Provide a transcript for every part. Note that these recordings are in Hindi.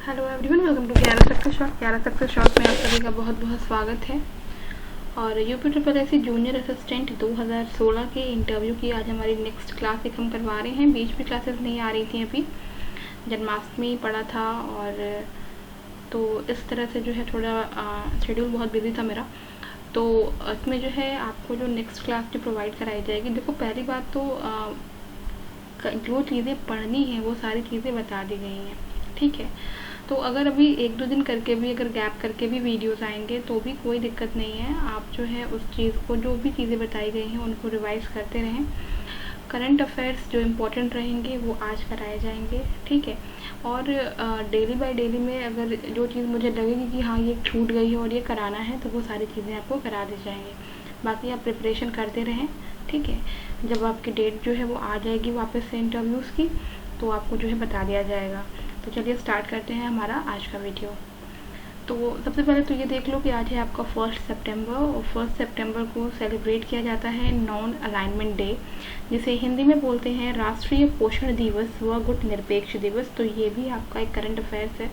हेलो एवरीवन, वेलकम टू ग्यारह सक्सेस शॉर्ट में आप सभी का बहुत बहुत स्वागत है। और UP triple S junior assistant 2016 के इंटरव्यू की आज हमारी नेक्स्ट क्लास एक हम करवा रहे हैं। बीच में क्लासेस नहीं आ रही थी, अभी जन्माष्टमी पड़ा था और तो इस तरह से जो है थोड़ा शेड्यूल बहुत बिजी था मेरा। तो इसमें जो है आपको जो नेक्स्ट क्लास जो प्रोवाइड कराई जाएगी, देखो पहली बात तो जो चीज़ें पढ़नी है वो सारी चीज़ें बता दी गई हैं, ठीक है। तो अगर अभी एक दो दिन करके भी, अगर गैप करके भी वीडियोस आएंगे तो भी कोई दिक्कत नहीं है। आप जो है उस चीज़ को, जो भी चीज़ें बताई गई हैं उनको रिवाइज करते रहें। करंट अफेयर्स जो इम्पोर्टेंट रहेंगे वो आज कराए जाएंगे, ठीक है। और डेली बाय डेली में अगर जो चीज़ मुझे लगेगी कि हाँ ये छूट गई है और ये कराना है, तो वो सारी चीज़ें आपको करा दी जाएंगी। बाकी आप प्रिपरेशन करते रहें, ठीक है। जब आपकी डेट जो है वो आ जाएगी वापस से इंटरव्यूज़ की, तो आपको जो है बता दिया जाएगा। तो चलिए स्टार्ट करते हैं हमारा आज का वीडियो। तो सबसे पहले तो ये देख लो कि आज है आपका 1 सितंबर, और 1 सितंबर को सेलिब्रेट किया जाता है नॉन अलाइनमेंट डे, जिसे हिंदी में बोलते हैं राष्ट्रीय पोषण दिवस व गुट निरपेक्ष दिवस। तो ये भी आपका एक करंट अफेयर्स है,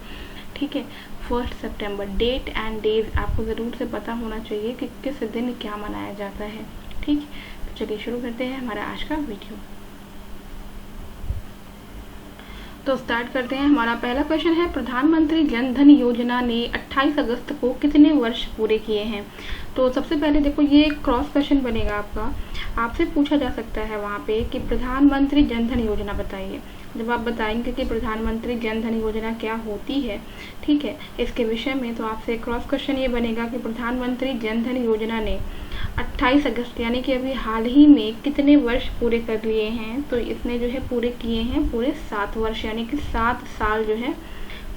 ठीक है। 1 सितंबर, डेट एंड डेज आपको ज़रूर से पता होना चाहिए कि किस दिन क्या मनाया जाता है, ठीक। तो चलिए शुरू करते हैं हमारा आज का वीडियो। तो स्टार्ट करते हैं। हमारा पहला क्वेश्चन है, प्रधानमंत्री जन धन योजना ने 28 अगस्त को कितने वर्ष पूरे किए हैं। तो सबसे पहले देखो, ये क्रॉस क्वेश्चन बनेगा आपका, आपसे पूछा जा सकता है वहाँ पे कि प्रधानमंत्री जन धन योजना बताइए। जब आप बताएंगे कि प्रधानमंत्री जन धन योजना क्या होती है, ठीक है, इसके विषय में, तो आपसे क्रॉस क्वेश्चन ये बनेगा कि प्रधानमंत्री जन धन योजना ने 28 अगस्त यानी कि अभी हाल ही में कितने वर्ष पूरे कर लिए हैं। तो इसने जो है पूरे किए हैं पूरे 7 वर्ष, यानी कि 7 साल जो है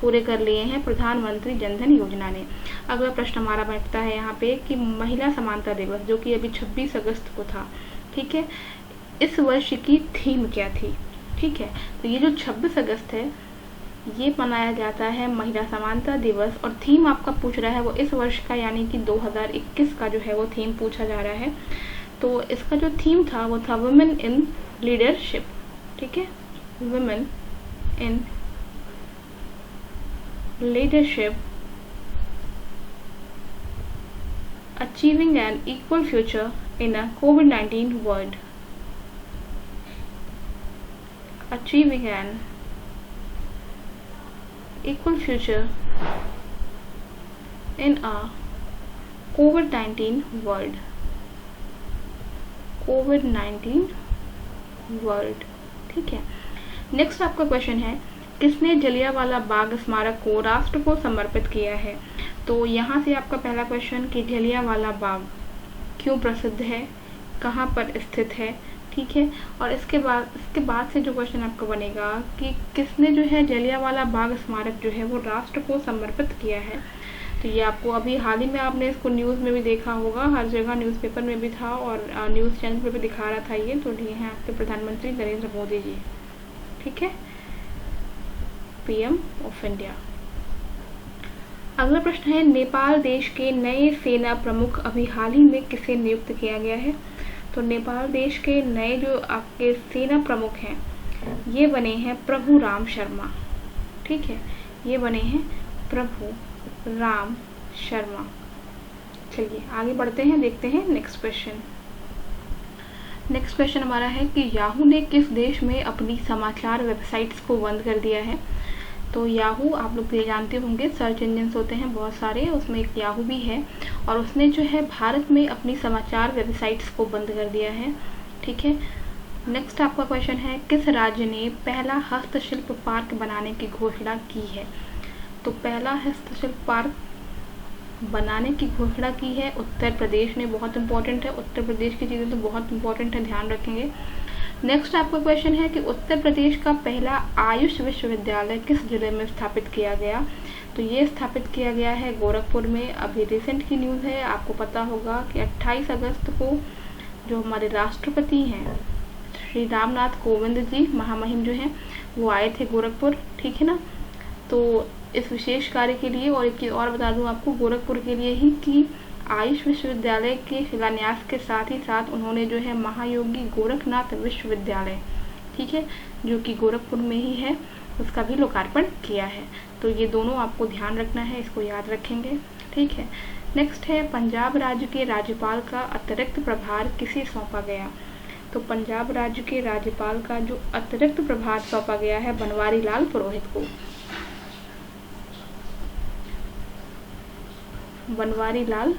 पूरे कर लिए हैं प्रधानमंत्री जन धन योजना ने। अगला प्रश्न हमारा बैठता है यहाँ पे कि महिला समानता दिवस, जो कि अभी 26 अगस्त को था, ठीक है, इस वर्ष की थीम क्या थी, ठीक है। तो ये जो 26 अगस्त है ये मनाया जाता है महिला समानता दिवस, और थीम आपका पूछ रहा है वो इस वर्ष का यानी कि 2021 का जो है वो थीम पूछा जा रहा है। तो इसका जो थीम था वो था वुमेन इन लीडरशिप, ठीक है, women in leadership achieving an equal future in a कोविड-19 world, achieving an equal future in a COVID-19 world, COVID-19 world, ठीक है। नेक्स्ट आपका क्वेश्चन है, किसने जलियांवाला बाग स्मारक को राष्ट्र को समर्पित किया है। तो यहाँ से आपका पहला क्वेश्चन कि जलियांवाला बाग क्यों प्रसिद्ध है, कहाँ पर स्थित है, ठीक है। और इसके बाद से जो क्वेश्चन आपका बनेगा कि किसने जो है जलियांवाला बाग स्मारक जो है वो राष्ट्र को समर्पित किया है। तो ये आपको अभी हाल ही में आपने इसको न्यूज़ में भी देखा होगा, हर जगह न्यूज़पेपर में भी था और न्यूज़ चैनल पर भी दिखा रहा था ये। तो ये हैं आपके प्रधानमंत्री नरेंद्र मोदी जी, ठीक है, PM ऑफ इंडिया। अगला प्रश्न है, नेपाल देश के नए सेना प्रमुख अभी हाल ही में किसे नियुक्त किया गया है। तो नेपाल देश के नए जो आपके सेना प्रमुख हैं ये बने हैं प्रभु राम शर्मा, ठीक है, ये बने हैं प्रभु राम शर्मा। चलिए आगे बढ़ते हैं, देखते हैं नेक्स्ट क्वेश्चन। नेक्स्ट क्वेश्चन हमारा है कि याहू ने किस देश में अपनी समाचार वेबसाइट्स को बंद कर दिया है। तो याहू आप लोग ये जानते होंगे, सर्च इंजन्स होते हैं बहुत सारे, उसमें एक याहू भी है, और उसने जो है भारत में अपनी समाचार वेबसाइट्स को बंद कर दिया है, ठीक है। नेक्स्ट आपका क्वेश्चन है, किस राज्य ने पहला हस्तशिल्प पार्क बनाने की घोषणा की है। तो पहला हस्तशिल्प पार्क बनाने की घोषणा की है उत्तर प्रदेश ने, बहुत इंपॉर्टेंट है, उत्तर प्रदेश की चीज़ें तो बहुत इंपॉर्टेंट है, ध्यान रखेंगे। नेक्स्ट आपका क्वेश्चन है कि उत्तर प्रदेश का पहला आयुष विश्वविद्यालय किस जिले में स्थापित किया गया। तो ये स्थापित किया गया है गोरखपुर में। अभी रिसेंट की न्यूज़ है, आपको पता होगा कि 28 अगस्त को जो हमारे राष्ट्रपति हैं श्री रामनाथ कोविंद जी महामहिम जो हैं वो आए थे गोरखपुर, ठीक है ना। तो इस विशेष कार्य के लिए, और एक चीज़ और बता दूं आपको, गोरखपुर के लिए ही कि आयुष विश्वविद्यालय के शिलान्यास के साथ ही साथ उन्होंने जो है महायोगी गोरखनाथ विश्वविद्यालय, ठीक है, जो कि गोरखपुर में ही है, उसका भी लोकार्पण किया है। तो ये दोनों आपको ध्यान रखना है, इसको याद रखेंगे, ठीक है। नेक्स्ट है पंजाब राज्य के राज्यपाल का अतिरिक्त प्रभार किसे सौंपा गया। तो पंजाब राज्य के राज्यपाल का जो अतिरिक्त प्रभार सौंपा गया है बनवारी लाल पुरोहित को। बनवारी लाल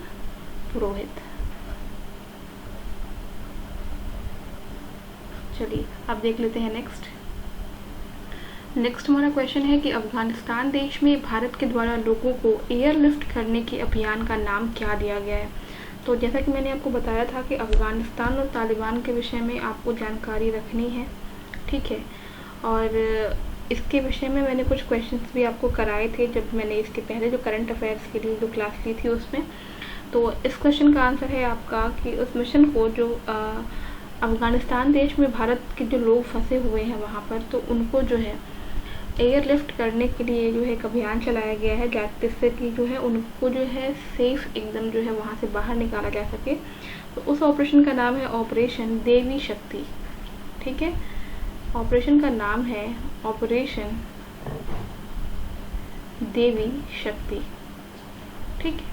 पुरोहित। चलिए अब देख लेते हैं नेक्स्ट हमारा क्वेश्चन है कि अफगानिस्तान देश में भारत के द्वारा लोगों को एयरलिफ्ट करने के अभियान का नाम क्या दिया गया है। तो जैसा कि मैंने आपको बताया था कि अफगानिस्तान और तालिबान के विषय में आपको जानकारी रखनी है, ठीक है। और इसके विषय में मैंने कुछ क्वेश्चंस भी आपको कराए थे जब मैंने इसके पहले जो करंट अफेयर्स के लिए जो क्लास ली थी उसमें। तो इस क्वेश्चन का आंसर है आपका कि उस मिशन को जो अफगानिस्तान देश में भारत के जो लोग फंसे हुए हैं वहाँ पर, तो उनको जो है एयरलिफ्ट करने के लिए जो है एक अभियान चलाया गया है जिससे कि जो है उनको जो है सेफ एकदम जो है वहाँ से बाहर निकाला जा सके। तो उस ऑपरेशन का नाम है ऑपरेशन देवी शक्ति, ठीक है। ऑपरेशन का नाम है ऑपरेशन देवी शक्ति, ठीक है।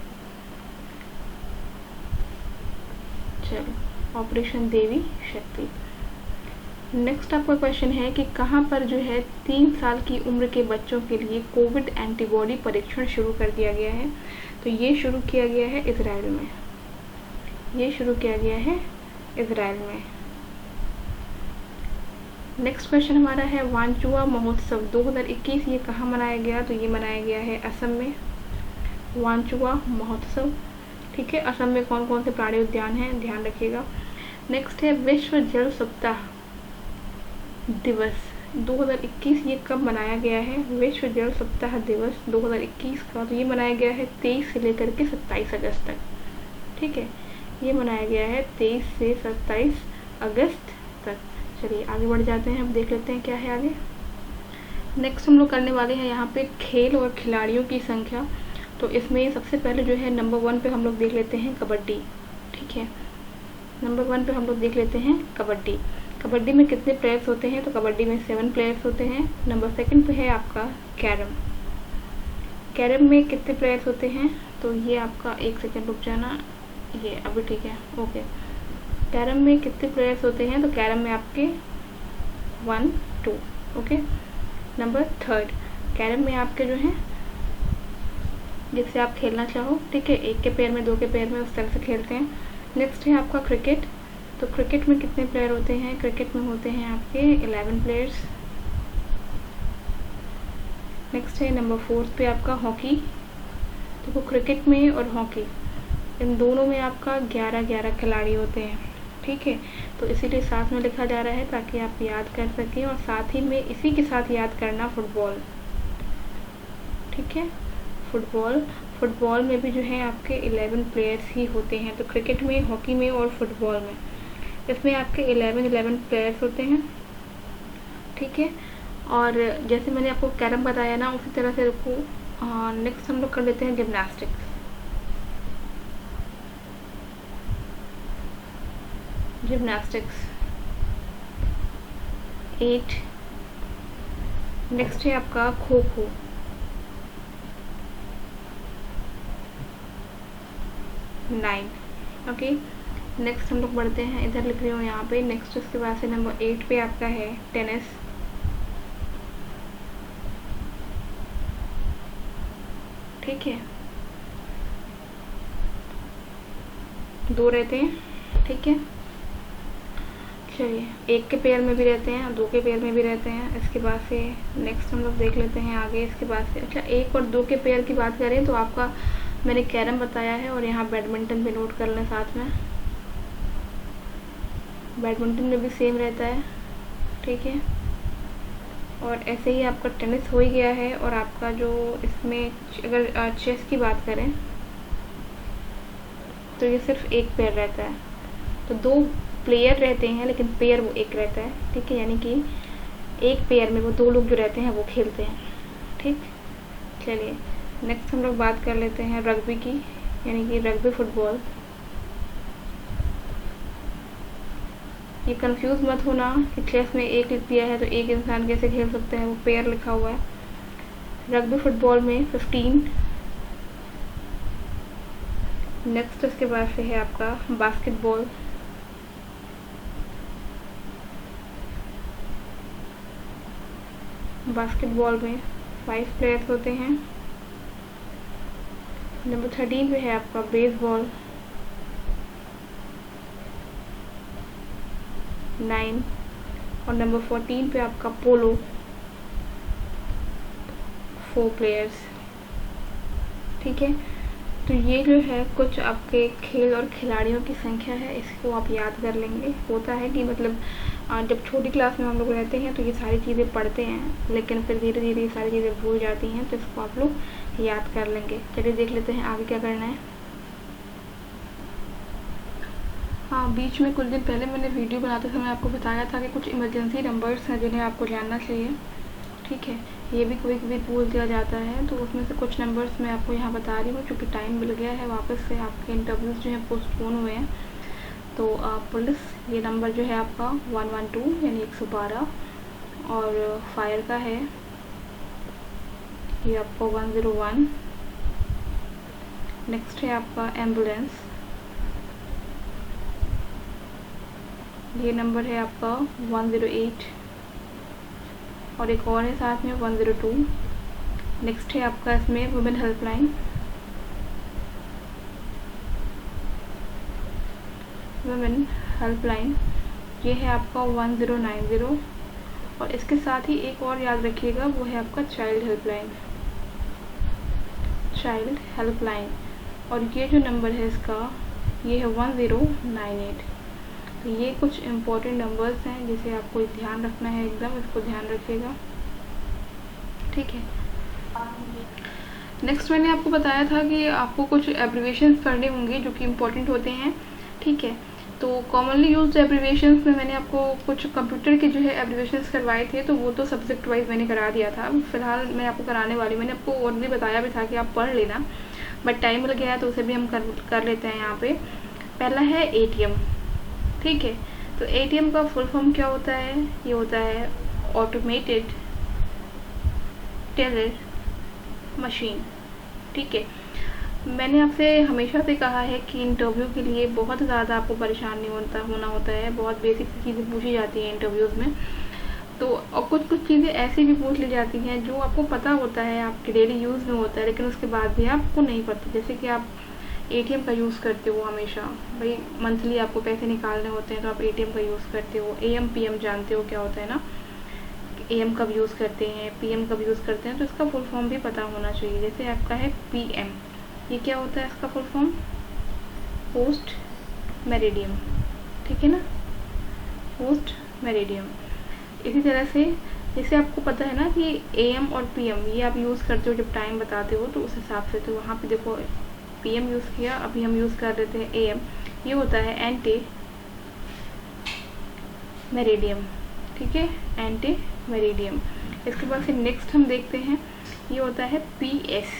चलो ऑपरेशन देवी शक्ति। नेक्स्ट आपका क्वेश्चन है कि कहाँ पर जो है 3 साल की उम्र के बच्चों के लिए कोविड एंटीबॉडी परीक्षण शुरू कर दिया गया है। तो ये शुरू किया गया है इजराइल में, ये शुरू किया गया है इजराइल में। नेक्स्ट क्वेश्चन हमारा है वांचुआ महोत्सव 2021 ये कहाँ मनाया गया। तो ये मनाया गया है असम में, वांचुआ महोत्सव, ठीक है। असम में कौन कौन से प्राणी उद्यान हैं ध्यान रखिएगा। नेक्स्ट है विश्व जल सप्ताह दिवस 2021 ये कब मनाया गया है। विश्व जल सप्ताह दिवस 2021 का तो ये मनाया गया है 23 से लेकर के 27 अगस्त तक, ठीक है। ये मनाया गया है 23 से 27 अगस्त तक। चलिए आगे बढ़ जाते हैं, अब देख लेते हैं क्या है आगे। नेक्स्ट हम लोग करने वाले हैं यहाँ पे खेल और खिलाड़ियों की संख्या। तो इसमें सबसे पहले जो है नंबर 1 पे हम लोग देख लेते हैं कबड्डी, ठीक है। नंबर 1 पे हम लोग देख लेते हैं कबड्डी। कबड्डी में कितने प्लेयर्स होते हैं। तो कबड्डी में 7 प्लेयर्स होते हैं। नंबर 2 पे है आपका कैरम। कैरम में कितने प्लेयर्स होते हैं। तो ये आपका 1 सेकेंड रुक जाना, ये अभी ठीक है, ओके। कैरम में कितने प्लेयर्स होते हैं। तो कैरम में आपके 1 2, ओके। नंबर 3 कैरम में आपके जो हैं जिससे आप खेलना चाहो, ठीक है, 1 के पेयर में 2 के पेयर में उस तरह से खेलते हैं। नेक्स्ट है आपका क्रिकेट। तो क्रिकेट में कितने प्लेयर होते हैं। क्रिकेट में होते हैं आपके 11 प्लेयर्स। नेक्स्ट है नंबर 4 पे आपका हॉकी। तो वो क्रिकेट में और हॉकी इन दोनों में आपका 11 खिलाड़ी होते हैं, ठीक है। तो इसीलिए साथ में लिखा जा रहा है ताकि आप याद कर सकें। और साथ ही में इसी के साथ याद करना फुटबॉल, ठीक है। फुटबॉल में भी जो है आपके 11 प्लेयर्स ही होते हैं। तो क्रिकेट में, हॉकी में और फुटबॉल में इसमें आपके 11 प्लेयर्स होते हैं, ठीक है। और जैसे मैंने आपको कैरम बताया ना उसी तरह से रखो। नेक्स्ट हम लोग कर लेते हैं जिम्नास्टिक्स। जिम्नास्टिक्स 8। नेक्स्ट है आपका खो खो 9, ओके। नेक्स्ट हम लोग बढ़ते हैं, इधर लिख रही हूँ यहाँ पे। नेक्स्ट उसके बाद से नंबर 8 पे आपका है टेनिस, ठीक है। 2 रहते हैं, ठीक है। चलिए 1 के पेयर में भी रहते हैं, 2 के पेयर में भी रहते हैं। इसके बाद से नेक्स्ट हम लोग देख लेते हैं आगे। इसके बाद से अच्छा 1 और 2 के पेयर की बात करें तो आपका मैंने कैरम बताया है और यहाँ बैडमिंटन भी नोट कर लें साथ में। बैडमिंटन में भी सेम रहता है, ठीक है। और ऐसे ही आपका टेनिस हो ही गया है। और आपका जो इसमें अगर चेस की बात करें तो ये सिर्फ 1 पेयर रहता है। तो 2 प्लेयर रहते हैं लेकिन पेयर वो 1 रहता है, ठीक है। यानी कि 1 पेयर में वो 2 लोग जो रहते हैं वो खेलते हैं, ठीक। चलिए नेक्स्ट हम लोग बात कर लेते हैं रग्बी की, यानी कि रग्बी फुटबॉल। ये कंफ्यूज मत होना कि चेस में एक लिख दिया है तो एक इंसान कैसे खेल सकता है, वो पेयर लिखा हुआ है। रग्बी फुटबॉल में 15। नेक्स्ट इसके बाद से है आपका बास्केटबॉल। बास्केटबॉल में 5 प्लेयर्स होते हैं। नंबर 13 पे है आपका बेसबॉल, 9। और नंबर 14 पे आपका पोलो, 4 प्लेयर्स। ठीक है, तो ये जो है कुछ आपके खेल और खिलाड़ियों की संख्या है, इसको आप याद कर लेंगे। होता है कि मतलब जब छोटी क्लास में हम लोग रहते हैं तो ये सारी चीज़ें पढ़ते हैं, लेकिन फिर धीरे धीरे ये सारी चीज़ें भूल जाती हैं, तो इसको आप लोग याद कर लेंगे। चलिए देख लेते हैं आगे क्या करना है। हाँ, बीच में कुछ दिन पहले मैंने वीडियो बनाते समय आपको बताया था कि कुछ इमरजेंसी नंबर्स हैं जिन्हें आपको जानना चाहिए। ठीक है, ये भी कभी कभी भूल दिया जाता है, तो उसमें से कुछ नंबर्स मैं आपको यहाँ बता रही हूँ। चूँकि टाइम मिल गया है, वापस से आपके इंटरव्यूज़ जो हैं पोस्टपोन हुए हैं, तो पुलिस ये नंबर जो है आपका 112 यानी 112, और फायर का है ये आपका 101। नेक्स्ट है आपका एम्बुलेंस, ये नंबर है आपका 108, और एक और है साथ में 102। नेक्स्ट है आपका इसमें वुमेन हेल्पलाइन, वुमेन हेल्पलाइन, ये है आपका 1090। और इसके साथ ही एक और याद रखिएगा, वो है आपका चाइल्ड हेल्पलाइन, चाइल्ड हेल्पलाइन। और ये जो नंबर है इसका, ये है 1098। तो ये कुछ इम्पोर्टेंट नंबर्स हैं जिसे आपको ध्यान रखना है, एकदम इसको ध्यान रखिएगा। ठीक है, नेक्स्ट मैंने आपको बताया था कि आपको कुछ एब्रीविएशंस पढ़ने होंगे जो कि इम्पोर्टेंट होते हैं। ठीक है, तो कॉमनली यूज्ड एब्रीविएशंस में मैंने आपको कुछ कंप्यूटर के जो है एब्रीविएशंस करवाए थे, तो वो तो सब्जेक्ट वाइज मैंने करा दिया था। फिलहाल मैं आपको कराने वाली, मैंने आपको और भी बताया भी था कि आप पढ़ लेना, बट टाइम मिल गया है तो उसे भी हम कर लेते हैं यहाँ पे। पहला है ATM। ठीक है, तो ATM का फुल फॉर्म क्या होता है? ये होता है ऑटोमेटेड टेलर मशीन। ठीक है, मैंने आपसे हमेशा से कहा है कि इंटरव्यू के लिए बहुत ज़्यादा आपको परेशान नहीं होना होता है, बहुत बेसिक चीज़ें पूछी जाती हैं इंटरव्यूज़ में। तो और कुछ चीज़ें ऐसी भी पूछ ली जाती हैं जो आपको पता होता है, आपके डेली यूज़ में होता है, लेकिन उसके बाद भी आपको नहीं पता। जैसे कि आप ATM का यूज़ करते हो हमेशा, भाई मंथली आपको पैसे निकालने होते हैं तो आप ATM का यूज़ करते हो। AM PM जानते हो क्या होता है ना, AM कब यूज़ करते हैं, PM कब यूज़ करते हैं, तो इसका फुल फॉर्म भी पता होना चाहिए। जैसे आपका है PM, ये क्या होता है इसका फुल फॉर्म? Post meridiem. ठीक है ना, पोस्ट मेरिडियम। इसी तरह से जैसे आपको पता है ना कि AM और PM ये आप यूज़ करते हो जब टाइम बताते हो, तो उस हिसाब से तो वहाँ पे देखो PM यूज़ किया, अभी हम यूज़ कर लेते हैं AM। ये होता है एंटी मेरिडियम। ठीक है, एंटी मेरिडियम। इसके बाद से नेक्स्ट हम देखते हैं, ये होता है PS।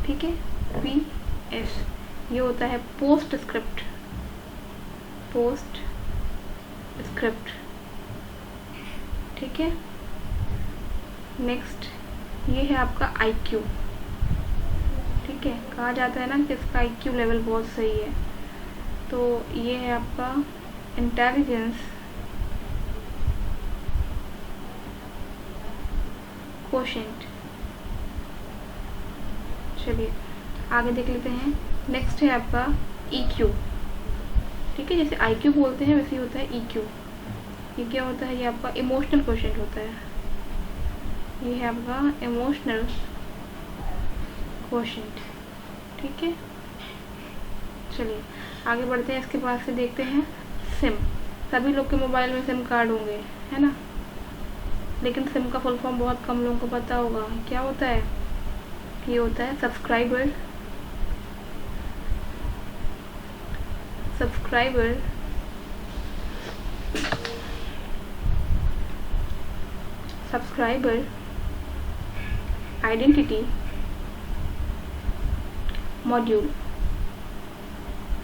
ठीक है, PS ये होता है पोस्ट स्क्रिप्ट, पोस्ट स्क्रिप्ट। ठीक है, नेक्स्ट ये है आपका IQ। ठीक है, कहा जाता है ना कि इसका IQ लेवल बहुत सही है, तो ये है आपका इंटेलिजेंस क्वोशिएंट। चलिए आगे देख लेते हैं। नेक्स्ट है आपका EQ। ठीक है, जैसे IQ बोलते हैं वैसे ही होता है EQ। ये क्या होता है? ये आपका इमोशनल क्वोशिएंट होता है। ये है आपका इमोशनल क्वोशिएंट। ठीक है, चलिए आगे बढ़ते हैं। इसके बाद से देखते हैं सिम। सभी लोग के मोबाइल में सिम कार्ड होंगे, है ना, लेकिन सिम का फुल फॉर्म बहुत कम लोगों को पता होगा। क्या होता है? ये होता है subscriber, subscriber subscriber identity module.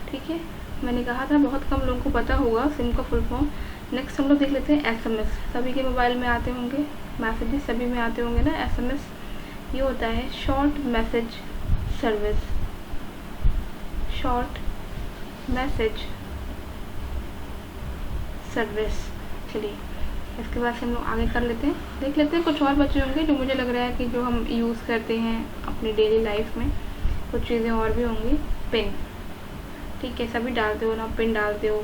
ठीक है, मैंने कहा था बहुत कम लोगों को पता होगा सिम का फुल फॉर्म। नेक्स्ट हम लोग देख लेते हैं SMS। सभी के मोबाइल में आते होंगे, मैसेजेस सभी में आते होंगे ना। SMS ये होता है short message service, short message service. चलिए इसके बाद से हम लोग आगे कर लेते हैं, देख लेते हैं कुछ और बचे होंगे जो मुझे लग रहा है कि जो हम यूज़ करते हैं अपनी डेली लाइफ में। कुछ चीज़ें और भी होंगी। पिन, ठीक है, सभी डालते हो ना, पिन डालते हो,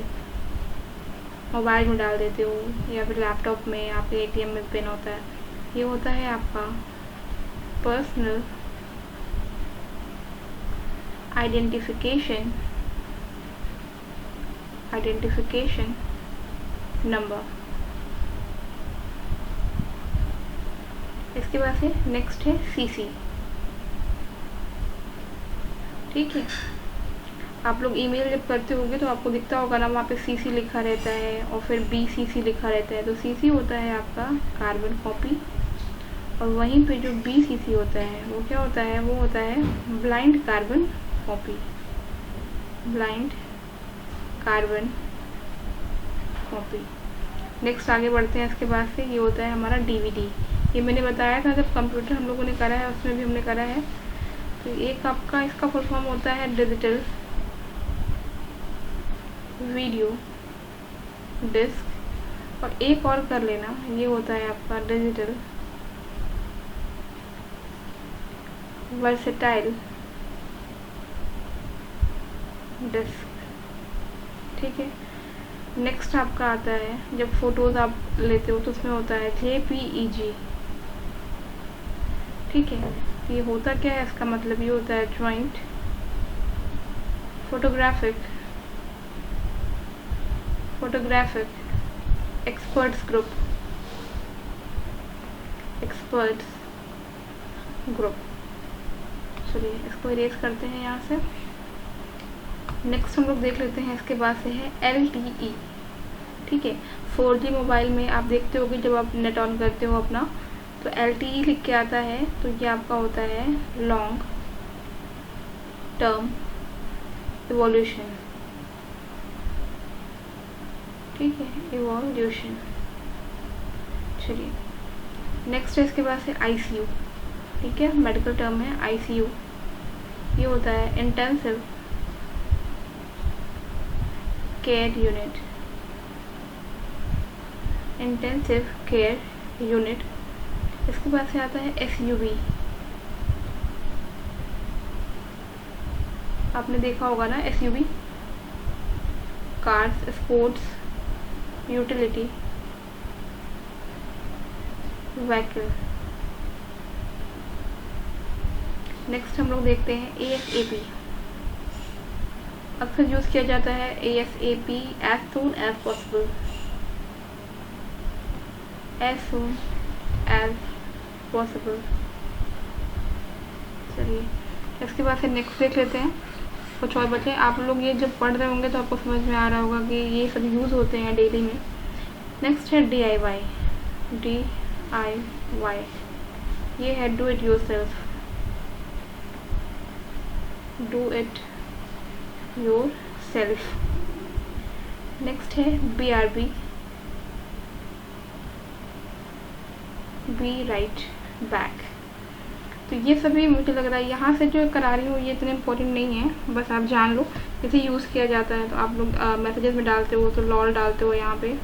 मोबाइल में डाल देते हो या फिर लैपटॉप में, आपके ATM में पिन होता है। ये होता है आपका पर्सनल आइडेंटिफिकेशन नंबर। इसके बाद से नेक्स्ट है CC, ठीक है। आप लोग ईमेल जब करते होंगे तो आपको दिखता होगा ना, वहाँ पे CC लिखा रहता है और फिर BCC लिखा रहता है। तो CC होता है आपका कार्बन कॉपी, और वहीं पे जो BCC होता है वो क्या होता है, वो होता है blind carbon copy, blind carbon copy. Next आगे बढ़ते हैं। इसके बाद से ये होता है हमारा DVD। ये मैंने बताया था जब कंप्यूटर हम लोगों ने करा है, उसमें भी हमने करा है। तो एक आपका इसका फुल फॉर्म होता है डिजिटल वीडियो डिस्क, और एक और कर लेना, ये होता है आपका डिजिटल वर्सेटाइल डिस्क, ठीक है। नेक्स्ट आपका आता है जब फोटोज़ आप लेते हो तो उसमें होता है JPEG, ठीक है। ये होता क्या है, इसका मतलब ये होता है जॉइंट फोटोग्राफिक एक्सपर्ट्स ग्रुप। चलिए इसको इरेज करते हैं यहाँ से। नेक्स्ट हम लोग देख लेते हैं, इसके बाद से है LTE, ठीक है। 4G मोबाइल में आप देखते होगे जब आप नेट ऑन करते हो अपना, तो LTE लिख के आता है। तो ये आपका होता है लॉन्ग टर्म इवोल्यूशन, ठीक है, इवोल्यूशन। चलिए नेक्स्ट है इसके बाद से ICU, ठीक है, मेडिकल टर्म है ICU। ये होता है intensive care unit, intensive care unit. इसके बाद से आता है SUV। आपने देखा होगा ना SUV, cars sports utility vehicle. Next हम लोग देखते हैं ASAP। अक्सर यूज़ किया जाता है ASAP, as soon as possible, as soon as possible. चलिए इसके बाद से नेक्स्ट देख लेते हैं, कुछ और बचे। आप लोग ये जब पढ़ रहे होंगे तो आपको समझ में आ रहा होगा कि ये सब यूज़ होते हैं डेली में। नेक्स्ट है DIY, ये है do it yourself, do it yourself. Next है BRB, बी राइट बैक। तो ये सभी मुझे लग रहा है यहाँ से जो करा रही हूँ ये इतने इम्पोर्टेंट नहीं है, बस आप जान लो इसे यूज़ किया जाता है। तो आप लोग मैसेजेस में डालते हो तो लॉल डालते हो यहाँ पे।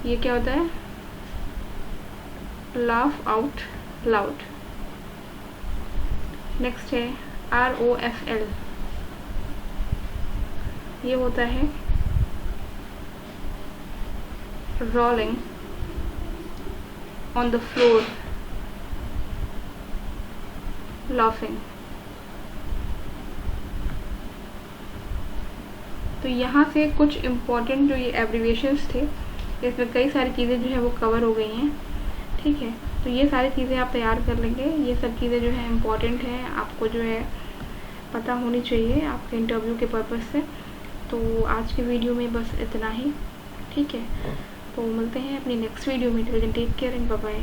ये क्या होता है, लाफ आउट लाउड। नेक्स्ट है ROFL, ये होता है rolling on the floor laughing. तो यहाँ से कुछ इम्पोर्टेंट जो ये एब्रीविएशंस थे, इसमें कई सारी चीज़ें जो है वो कवर हो गई हैं, ठीक है। तो ये सारी चीज़ें आप तैयार कर लेंगे। ये सब चीज़ें जो है इम्पोर्टेंट हैं, आपको जो है पता होनी चाहिए आपके इंटरव्यू के पर्पज़ से। तो आज के वीडियो में बस इतना ही, ठीक है। तो मिलते हैं अपनी नेक्स्ट वीडियो में। Till then take care and bye bye.